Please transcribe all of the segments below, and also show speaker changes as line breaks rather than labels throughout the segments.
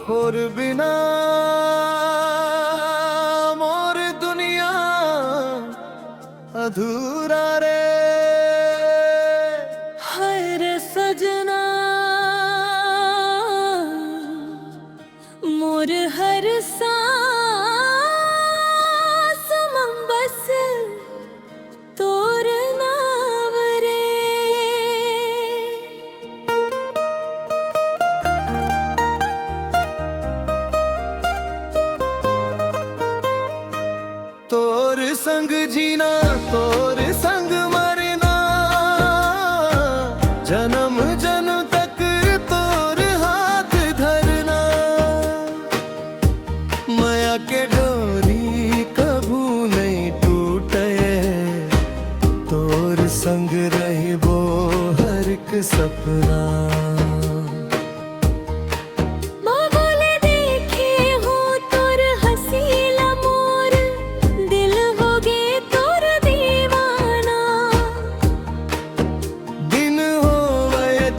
तोर बिना मोर दुनिया अधूरा रे।
हर सजना मोर हर सांस मं बस तोर नाम रे।
तोर संग जीना तोर संग मरना, जन्म जन्म तक तोर हाथ धरना। माया के डोरी कभू नहीं टूटे, तोर संग रहिबो हर एक सपना।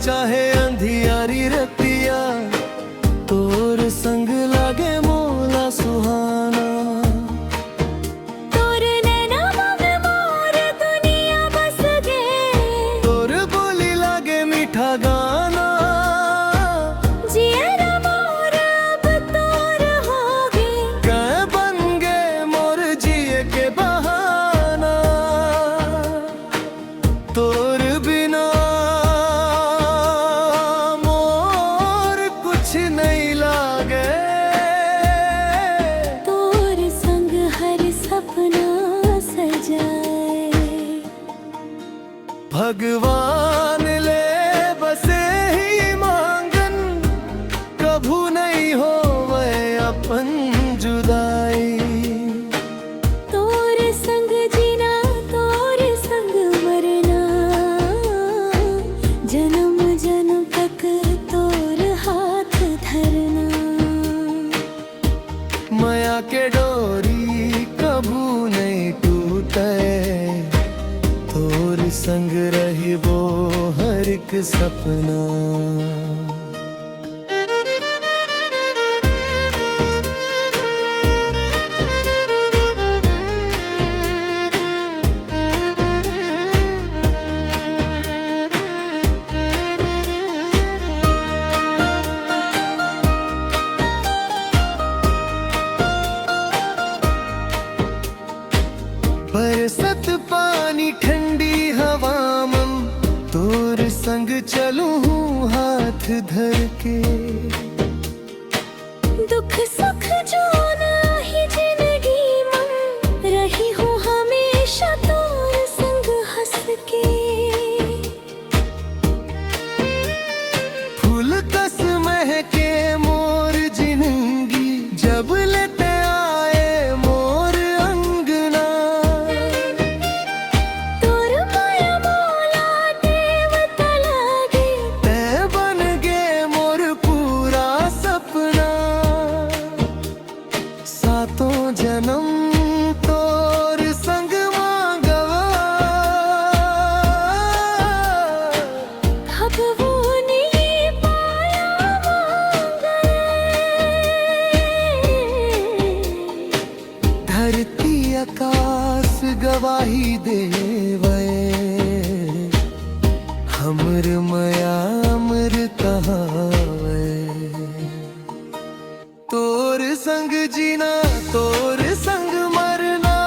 चाहे अंधियारी रतिया, तोर संग लागे मोला सुहाना।
तोर नैना में मोर दुनिया बस गे,
तोर बोली लागे मीठा गाना।
जियरा मोर अब तोर होगे,
कै बन गे मोर जिए के बहाना। तोर बिना नहीं लागे,
तोर संग हर सपना सजाए।
भगवान ले बसे ही मांगन, कभू नहीं होवे अपन जुदाई।
तोर संग जीना तोर संग मरना, जन्म जन्म तक तोर हाथ धरना।
माया के डोरी कभू नहीं टूटे, तोर संग रहिबो हर एक सपना। बरसत पानी ठंडी हवा में, तोर संग चलूं हाथ धर के।
दुख सुख जो नाही जिंदगी में, रही हूँ हमेशा तोर संग हंस के।
फूल कस महके मोर जिंदगी, जब लेते आए मोर अंगना।
तोर माया मोला देवता लागे,
तै बन गे मोर पूरा सपना। सातों जन्म तोर संग मांगवा,
अब वो नहीं पाया मांगे।
धरती आकाश गवाही देवे, हमर माया अमर कहावे। तोर संग जीना तोर संग मरना,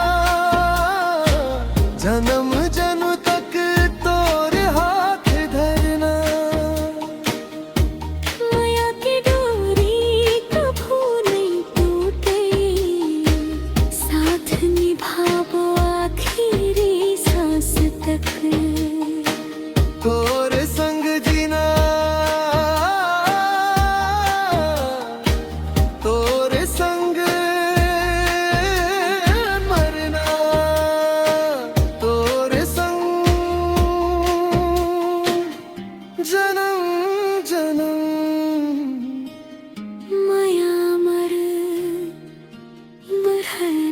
जन्म जन्म तक तोर हाथ धरना।
माया की डोरी कभू नहीं टूटे, साथ निभावो आखिरी सांस तक।
तोर संग जीना तोर संग मरना, तोर संग जन्म जन्म।
माया मर मरना।